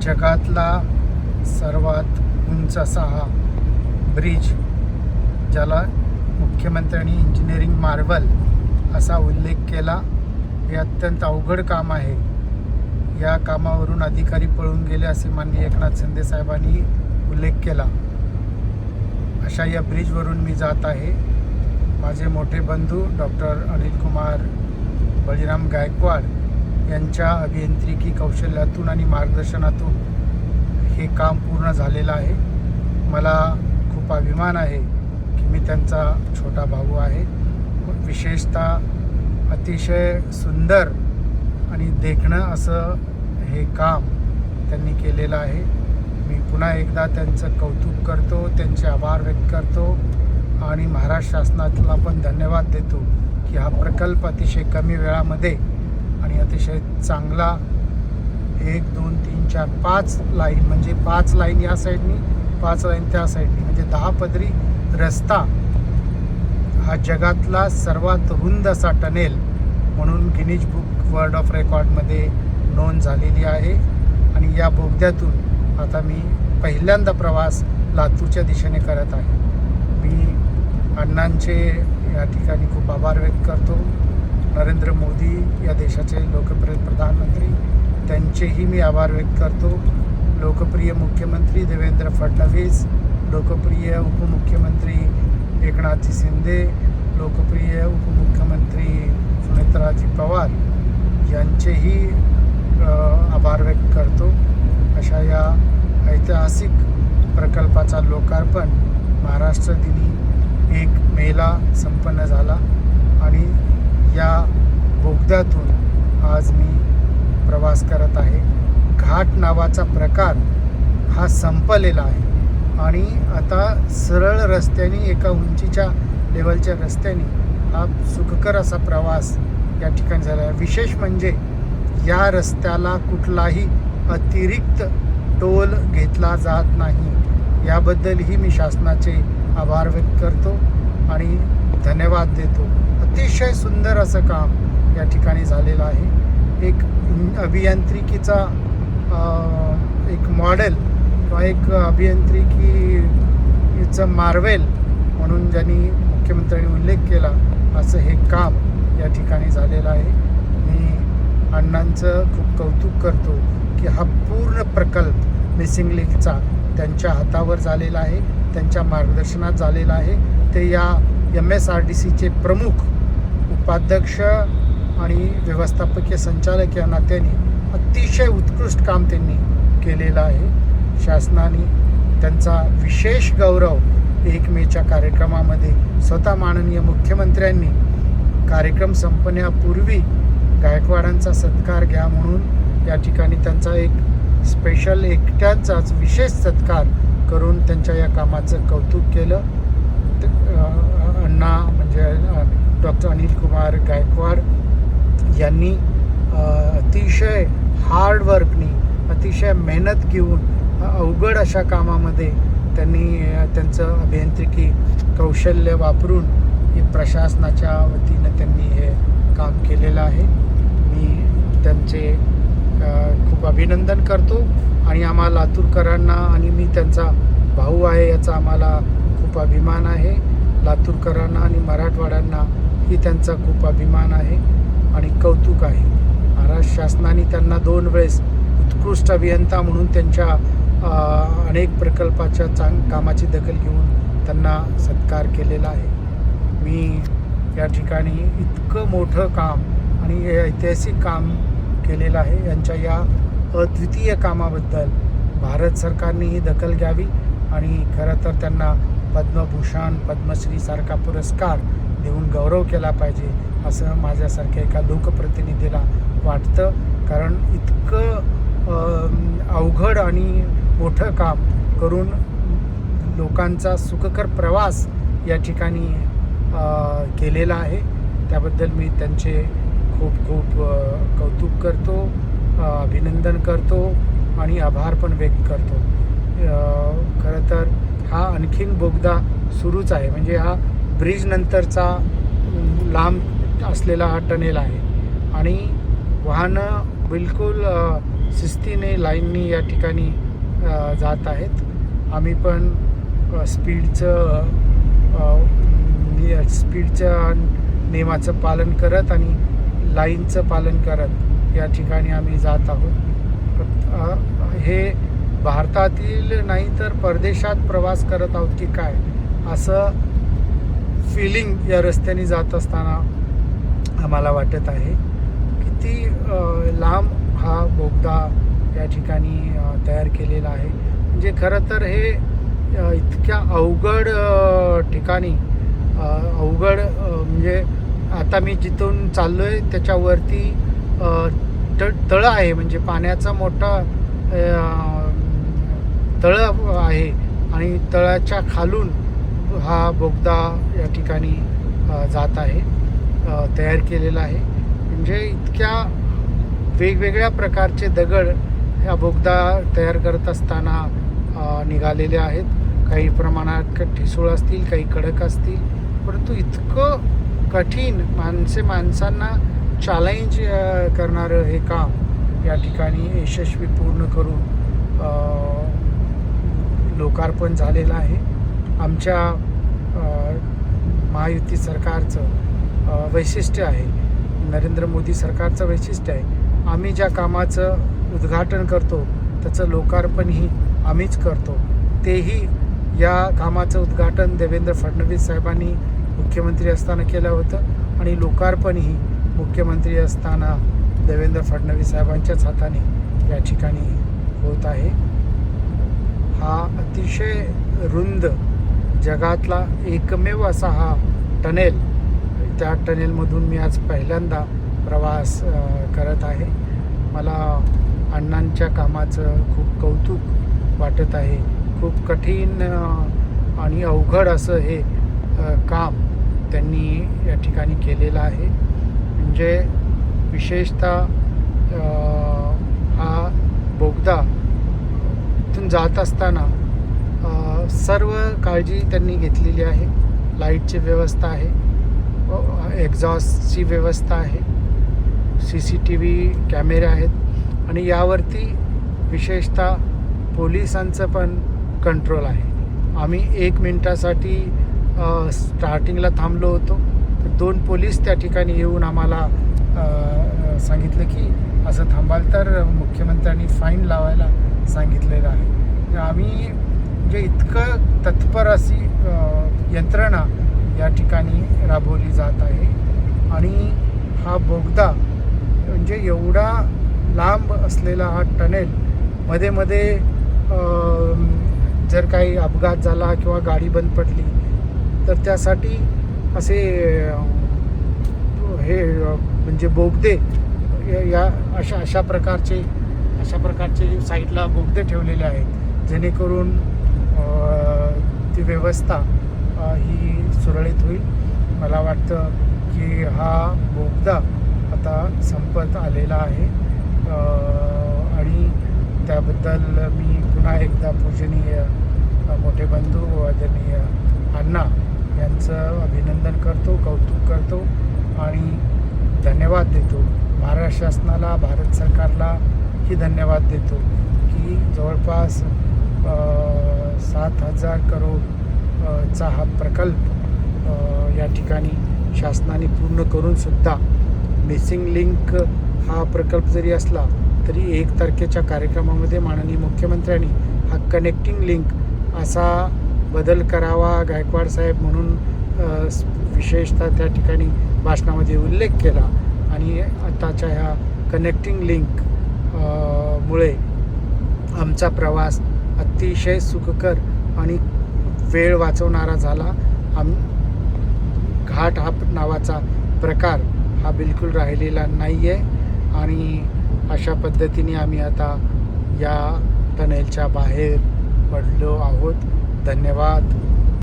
जगातला सर्वात उंच असा हा ब्रिज, ज्याला मुख्यमंत्र्यांनी इंजिनिअरिंग मार्वल असा उल्लेख केला, हे अत्यंत अवघड काम आहे. या कामावरून अधिकारी पळून गेले असे माननीय एकनाथ शिंदे साहेबांनी उल्लेख केला. अशा या ब्रिजवरून मी जात आहे. माझे मोठे बंधू डॉक्टर अनिल कुमार बळीराम गायकवाड यांच्या अभियांत्रिकी कौशल्यातून आणि मार्गदर्शनातून हे काम पूर्ण झालेलं आहे. मला खूप अभिमान आहे की मी त्यांचा छोटा भाऊ आहे. विशेषतः अतिशय सुंदर आणि देखणं असं हे काम त्यांनी केलेलं आहे. मी पुन्हा एकदा त्यांचं कौतुक करतो, त्यांचे आभार व्यक्त करतो आणि महाराष्ट्र शासनाला पण धन्यवाद देतो की हा प्रकल्प अतिशय कमी वेळामध्ये आणि अतिशय चांगला 1 2 3 4 5 लाईन, म्हणजे 5 लाईन या साईडनी 5 लाईन त्या साईडनी, म्हणजे 10 पदरी रस्ता, हा जगातला सर्वात रुंद असा टनेल म्हणून गिनीज बुक वर्ल्ड ऑफ रेकॉर्डमध्ये नोंद झालेली आहे. आणि या बोगद्यातून आता मी पहिल्यांदा प्रवास लातूरच्या दिशेने करत आहे. मी अण्णांचे या ठिकाणी खूप आभार व्यक्त करतो. नरेंद्र मोदी या देशाचे लोकप्रिय प्रधानमंत्री, त्यांचेही मी आभार व्यक्त करतो. लोकप्रिय मुख्यमंत्री देवेंद्र फडणवीस, लोकप्रिय उपमुख्यमंत्री एकनाथजी शिंदे, लोकप्रिय उपमुख्यमंत्री सुनेत्राजी पवार यांचेही आभार व्यक्त करतो. अशा या ऐतिहासिक प्रकल्पाचा लोकार्पण महाराष्ट्र दिनी 1 मेला संपन्न झाला आणि या बोगद्यातून आज मी प्रवास करत आहे. घाट नावाचा प्रकार हा संपलेला आहे आणि आता सरळ रस्त्याने एका उंचीच्या लेवलच्या रस्त्याने हा सुखकर असा प्रवास या ठिकाणी झाला आहे. विशेष म्हणजे या रस्त्याला कुठलाही अतिरिक्त टोल घेतला जात नाही. याबद्दलही मी शासनाचे आभार व्यक्त करतो आणि धन्यवाद देतो. अतिशय सुंदर असं काम या ठिकाणी झालेलं आहे. एक अभियांत्रिकीचा एक मॉडेल किंवा एक अभियांत्रिकीचं मार्वेल म्हणून ज्यांनी मुख्यमंत्र्यांनी उल्लेख केला असं हे काम या ठिकाणी झालेलं आहे. मी अण्णांचं खूप कौतुक करतो की हा पूर्ण प्रकल्प मिसिंग लिंकचा त्यांच्या हातावर झालेला आहे, त्यांच्या मार्गदर्शनात झालेला आहे. ते या MSRDCचे प्रमुख उपाध्यक्ष आणि व्यवस्थापकीय संचालक या नात्याने अतिशय उत्कृष्ट काम त्यांनी केलेलं आहे. शासनाने त्यांचा विशेष गौरव 1 मेच्या कार्यक्रमामध्ये स्वतः माननीय मुख्यमंत्र्यांनी कार्यक्रम संपण्यापूर्वी गायकवाडांचा सत्कार घ्या म्हणून या ठिकाणी त्यांचा एक स्पेशल एकट्यांचाच विशेष सत्कार करून त्यांच्या या कामाचं कौतुक केलं. अण्णा म्हणजे डॉक्टर अनिल कुमार गायकवाड यांनी अतिशय हार्डवर्कनी, अतिशय मेहनत घेऊन अवघड अशा कामामध्ये त्यांनी त्यांचं अभियांत्रिकी कौशल्य वापरून हे प्रशासनाच्या वतीनं त्यांनी हे काम केलेलं आहे. मी त्यांचे खूप अभिनंदन करतो आणि आम्हाला लातूरकरांना, आणि मी त्यांचा भाऊ आहे याचा आम्हाला खूप अभिमान आहे. लातूरकरांना आणि मराठवाड्यांना ही त्यांचा खूप अभिमान आहे आणि कौतुक आहे. महाराष्ट्र शासनाने त्यांना 2 वेळेस उत्कृष्ट अभियंता म्हणून त्यांच्या अनेक प्रकल्पाच्या कामाची दखल घेऊन त्यांना सत्कार केलेला आहे. मी या ठिकाणी इतकं मोठं काम आणि हे ऐतिहासिक काम केलेलं आहे. यांच्या या अद्वितीय कामाबद्दल भारत सरकारने ही दखल घ्यावी आणि खरं तर त्यांना पद्मभूषण, पद्मश्रीसारखा पुरस्कार देऊन गौरव केला पाहिजे असं माझ्यासारख्या एका लोकप्रतिनिधीला वाटतं. कारण इतकं अवघड आणि मोठं काम करून लोकांचा सुखकर प्रवास या ठिकाणी केलेला आहे. त्याबद्दल मी त्यांचे खूप खूप कौतुक करतो, अभिनंदन करतो आणि आभार पण व्यक्त करतो. खरं तर हा आणखीन बोगदा सुरूच आहे, म्हणजे हा ब्रिज नंतरचा लांब असलेला हा टनेल आहे आणि वाहनं बिलकुल शिस्तीने लाईननी या ठिकाणी जात आहेत. आम्ही पण स्पीडच्या नियमाचं पालन करत आणि लाईनचं पालन करत या ठिकाणी आम्ही जात आहोत. हे भारतातील नाही तर परदेशात प्रवास करत आहोत की काय असं फिलिंग या रस्त्याने जात असताना आम्हाला वाटत आहे. किती लांब हा बोगदा या ठिकाणी तयार केलेला आहे. म्हणजे खरं तर हे इतक्या अवघड ठिकाणी म्हणजे आता मी जिथून चाललो आहे त्याच्यावरती तळं आहे, म्हणजे पाण्याचा मोठा तळं आहे आणि तळाच्या खालून हा बोगदा या ठिकाणी जात आहे, तयार केलेला आहे. म्हणजे इतक्या वेगवेगळ्या प्रकारचे दगड ह्या बोगदा तयार करत असताना निघालेले आहेत. काही प्रमाणात ठिसूळ असतील, काही कडक असतील, परंतु इतकं कठीण माणसांना चॅलेंज करणारं हे काम या ठिकाणी यशस्वी पूर्ण करून लोकार्पण झालेलं आहे. आमच्या महायुती सरकारचं वैशिष्ट्य आहे, नरेंद्र मोदी सरकारचं वैशिष्ट्य आहे. आम्ही ज्या कामाचं उद्घाटन करतो त्याचं लोकार्पणही आम्हीच करतो. तेही या कामाचं उद्घाटन देवेंद्र फडणवीस साहेबांनी मुख्यमंत्री असताना केलं होतं आणि लोकार्पणही मुख्यमंत्री असताना देवेंद्र फडणवीस साहेबांच्याच हाताने या ठिकाणी होत आहे. हा अतिशय रुंद जगातला एकमेव असा हा टनेल, त्या टनेलमधून मी आज पहिल्यांदा प्रवास करत आहे. मला अण्णांच्या कामाचं खूप कौतुक वाटत आहे. खूप कठीण आणि अवघड असं हे काम त्यांनी या ठिकाणी केलेलं आहे. म्हणजे विशेषतः हा बोगदा इथून जात असताना सर्व काळजी त्यांनी घेतलेली आहे. लाईटची व्यवस्था आहे, एक्झॉस्टची व्यवस्था आहे, CCTV कॅमेरे आहेत आणि यावरती विशेषतः पोलिसांचं पण कंट्रोल आहे. आम्ही 1 मिनिटासाठी स्टार्टिंगला थांबलो होतो तर 2 पोलीस त्या ठिकाणी येऊन आम्हाला सांगितलं की असं थांबाल तर मुख्यमंत्र्यांनी फाईन लावायला सांगितलेलं आहे. आम्ही म्हणजे इतकं तत्पर अशी यंत्रणा या ठिकाणी राबवली जात आहे. आणि हा बोगदा म्हणजे एवढा लांब असलेला हा टनेल मध्ये जर काही अपघात झाला किंवा गाडी बंद पडली तर त्यासाठी असे हे म्हणजे बोगदे या अशा प्रकारचे साईडला बोगदे ठेवलेले आहेत जेणेकरून ती व्यवस्था ही सुरळीत होईल. मला वाटतं की हा बोगदा आता संपत आलेला आहे आणि त्याबद्दल मी पुन्हा एकदा पूजनीय मोठे बंधू आदरणीय अण्णा यांचं अभिनंदन करतो, कौतुक करतो आणि धन्यवाद देतो. महाराष्ट्र शासनाला, भारत सरकारला ही धन्यवाद देतो की जवळपास 7,000 करोडचा हा प्रकल्प या ठिकाणी शासनाने पूर्ण करून सुद्धा मिसिंग लिंक हा प्रकल्प जरी असला तरी 1 तारखेच्या कार्यक्रमामध्ये माननीय मुख्यमंत्र्यांनी हा कनेक्टिंग लिंक असा बदल करावा गायकवाड साहेब म्हणून विशेषतः त्या ठिकाणी भाषणामध्ये उल्लेख केला आणि आताच्या ह्या कनेक्टिंग लिंक मुळे आमचा प्रवास अतिशय सुखकर आणि वेळ वाचवणारा झाला. घाट हा नावाचा प्रकार हा बिलकुल राहिलेला नाही आहे आणि अशा पद्धतीने आम्ही आता या टनेलच्या बाहेर पडलो आहोत. धन्यवाद.